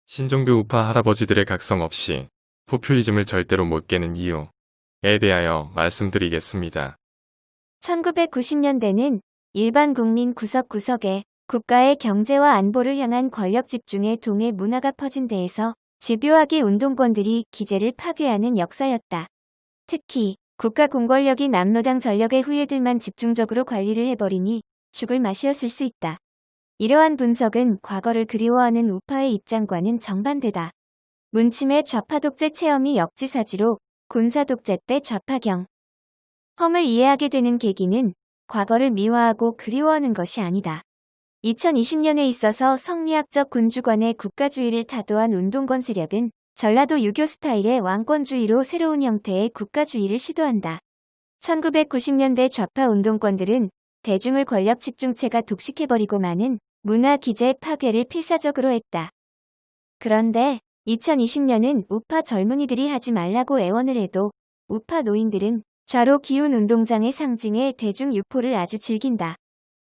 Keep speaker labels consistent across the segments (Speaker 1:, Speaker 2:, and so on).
Speaker 1: 신종교 우파 할아버지들의 각성 없이 포퓰리즘을 절대로 못 깨는 이유에 대하여 말씀드리겠습니다.
Speaker 2: 1990년대는 일반 국민 구석구석에 국가의 경제와 안보를 향한 권력 집중의 동해 문화가 퍼진 데에서 집요하게 운동권들이 기제를 파괴하는 역사였다. 특히 국가 공권력이 남로당 전력의 후예들만 집중적으로 관리를 해버리니 죽을 맛이었을 수 있다. 이러한 분석은 과거를 그리워하는 우파의 입장과는 정반대다. 문침의 좌파 독재 체험이 역지사지로 군사 독재 때 좌파경 험을 이해하게 되는 계기는 과거를 미화하고 그리워하는 것이 아니다. 2020년에 있어서 성리학적 군주관의 국가주의를 타도한 운동권 세력은 전라도 유교 스타일의 왕권주의로 새로운 형태의 국가주의를 시도한다. 1990년대 좌파 운동권들은 대중을 권력 집중체가 독식해버리고 많은 문화 기제 파괴를 필사적으로 했다. 그런데 2020년은 우파 젊은이들이 하지 말라고 애원을 해도 우파 노인들은 좌로 기운 운동장의 상징의 대중 유포를 아주 즐긴다.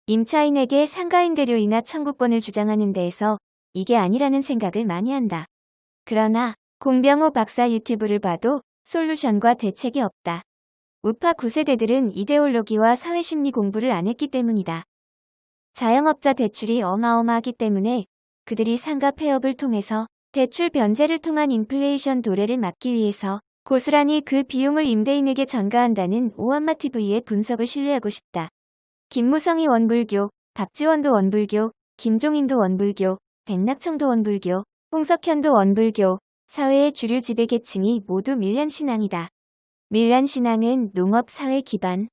Speaker 2: 임차인에게 상가임대료이나 청구권을 주장하는 데에서 이게 아니라는 생각을 많이 한다. 그러나 공병호 박사 유튜브를 봐도 솔루션과 대책이 없다. 우파 9세대들은 이데올로기와 사회심리 공부를 안 했기 때문이다. 자영업자 대출이 어마어마하기 때문에 그들이 상가 폐업을 통해서 대출 변제를 통한 인플레이션 도래를 막기 위해서 고스란히 그 비용을 임대인에게 전가한다는 오한마TV의 분석을 신뢰하고 싶다. 김무성이 원불교, 박지원도 원불교, 김종인도 원불교, 백낙청도 원불교, 홍석현도 원불교, 사회의 주류 지배계층이 모두 밀란신앙이다. 밀란신앙은 농업사회 기반이다.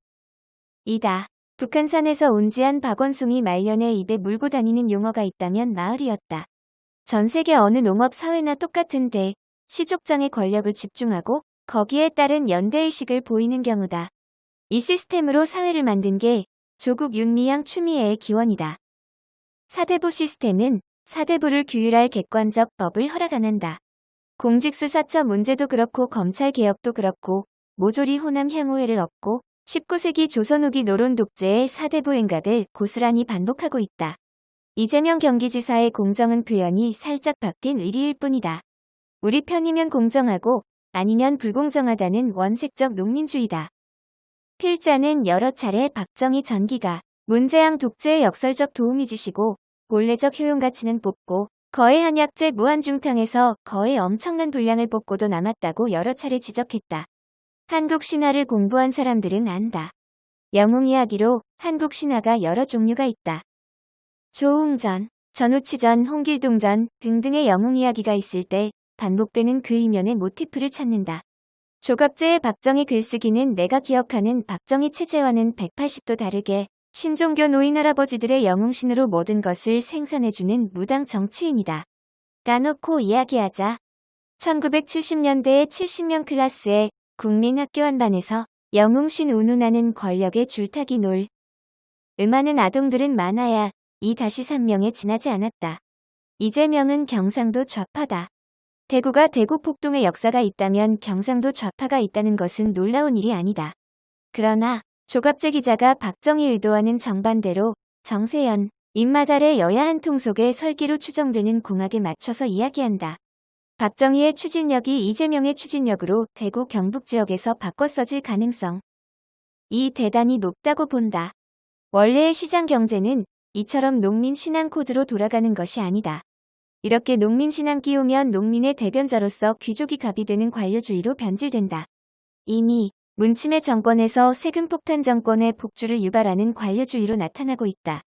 Speaker 2: 북한산에서 운지한 박원숭이 말년에 입에 물고 다니는 용어가 있다면 마을이었다. 전 세계 어느 농업사회나 똑같은데 시족장의 권력을 집중하고 거기에 따른 연대의식을 보이는 경우다. 이 시스템으로 사회를 만든 게 조국 윤미향 추미애의 기원이다. 사대부 시스템은 사대부를 규율할 객관적 법을 허락 안 한다. 공직수사처 문제도 그렇고 검찰개혁도 그렇고 모조리 호남 향후회를 얻고 19세기 조선 후기 노론 독재의 사대부 행각을 고스란히 반복하고 있다. 이재명 경기지사의 공정은 표현이 살짝 바뀐 의리일 뿐이다. 우리 편이면 공정하고 아니면 불공정하다는 원색적 농민주의다. 필자는 여러 차례 박정희 전기가 문재양 독재의 역설적 도우미짓이고 본래적 효용 가치는 뽑고 거의 한약재 무한중탕에서 거의 엄청난 분량을 뽑고도 남았다고 여러 차례 지적했다. 한국 신화를 공부한 사람들은 안다. 영웅 이야기로 한국 신화가 여러 종류가 있다. 조웅전, 전우치전, 홍길동전 등등의 영웅 이야기가 있을 때 반복되는 그 이면의 모티프를 찾는다. 조갑제의 박정희 글쓰기는 내가 기억하는 박정희 체제와는 180도 다르게 신종교 노인 할아버지들의 영웅신으로 모든 것을 생산해주는 무당 정치인이다. 까놓고 이야기하자. 1970년대의 70명 클래스의 국민학교 한반에서 영웅신 운운하는 권력의 줄타기 놀. 음하는 아동들은 많아야 2-3명에 지나지 않았다. 이재명은 경상도 좌파다. 대구가 대구 폭동의 역사가 있다면 경상도 좌파가 있다는 것은 놀라운 일이 아니다. 그러나 조갑재 기자가 박정희 의도와는 정반대로 정세현, 임마달의 여야 한 통 속의 설기로 추정되는 공학에 맞춰서 이야기한다. 박정희의 추진력이 이재명의 추진력으로 대구 경북 지역에서 바꿔 써질 가능성. 이 대단히 높다고 본다. 원래의 시장 경제는 이처럼 농민 신앙 코드로 돌아가는 것이 아니다. 이렇게 농민 신앙 끼우면 농민의 대변자로서 귀족이 갑이 되는 관료주의로 변질된다. 이미 문침의 정권에서 세금 폭탄 정권의 폭주를 유발하는 관료주의로 나타나고 있다.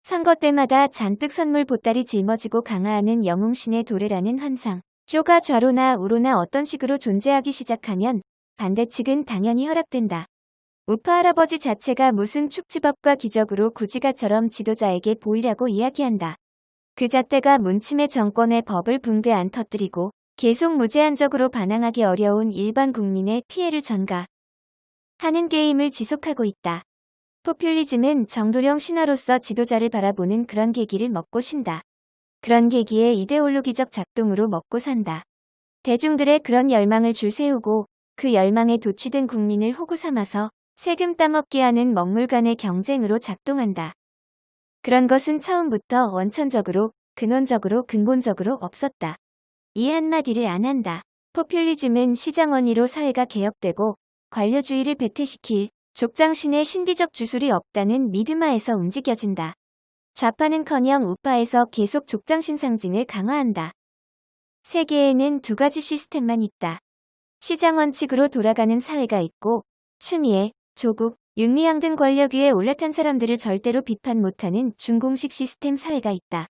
Speaker 2: 선거 때마다 잔뜩 선물 보따리 짊어지고 강화하는 영웅신의 도래라는 환상. 쇼가 좌로나 우로나 어떤 식으로 존재하기 시작하면 반대측은 당연히 허락된다. 우파 할아버지 자체가 무슨 축지법과 기적으로 구지가처럼 지도자에게 보이라고 이야기한다. 그 잣대가 문침의 정권의 법을 붕대 안 터뜨리고 계속 무제한적으로 반항하기 어려운 일반 국민의 피해를 전가하는 게임을 지속하고 있다. 포퓰리즘은 정도령 신화로서 지도자를 바라보는 그런 계기를 먹고 신다. 그런 계기의 이데올로기적 작동으로 먹고 산다. 대중들의 그런 열망을 줄세우고 그 열망에 도취된 국민을 호구 삼아서 세금 따먹게 하는 먹물간의 경쟁으로 작동한다. 그런 것은 처음부터 원천적으로 근본적으로 없었다. 이 한마디를 안 한다. 포퓰리즘은 시장원리로 사회가 개혁되고 관료주의를 배퇴시킬 족장신의 신비적 주술이 없다는 믿음하에서 움직여진다. 좌파는커녕 우파에서 계속 족장신 상징을 강화한다. 세계에는 두 가지 시스템만 있다. 시장 원칙으로 돌아가는 사회가 있고 추미애, 조국, 윤미향 등 권력 위에 올라탄 사람들을 절대로 비판 못하는 준공식 시스템 사회가 있다.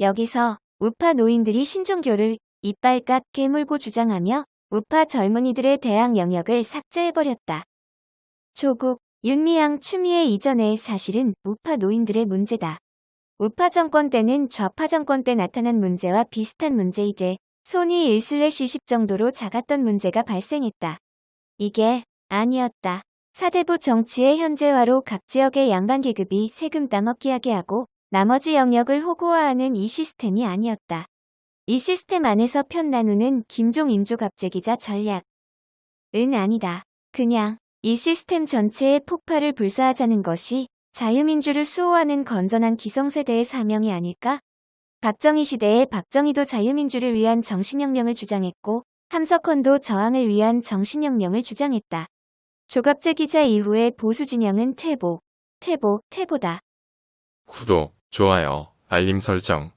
Speaker 2: 여기서 우파 노인들이 신종교를 이빨 깎게 물고 주장하며 우파 젊은이들의 대학 영역을 삭제해버렸다. 조국, 윤미향, 추미애 이전의 사실은 우파 노인들의 문제다. 우파 정권 때는 좌파 정권 때 나타난 문제와 비슷한 문제이되 손이 1/20 정도로 작았던 문제가 발생했다. 이게 아니었다. 사대부 정치의 현재화로 각 지역의 양반 계급이 세금 따먹기 하게 하고 나머지 영역을 호구화하는 이 시스템이 아니었다. 이 시스템 안에서 편 나누는 김종 인조갑제기자 전략은 아니다. 그냥 이 시스템 전체의 폭발을 불사하자는 것이 자유민주를 수호하는 건전한 기성세대의 사명이 아닐까? 박정희 시대에 박정희도 자유민주를 위한 정신혁명을 주장했고 함석헌도 저항을 위한 정신혁명을 주장했다. 조갑제 기자 이후에 보수 진영은 퇴보다.
Speaker 1: 구독, 좋아요, 알림 설정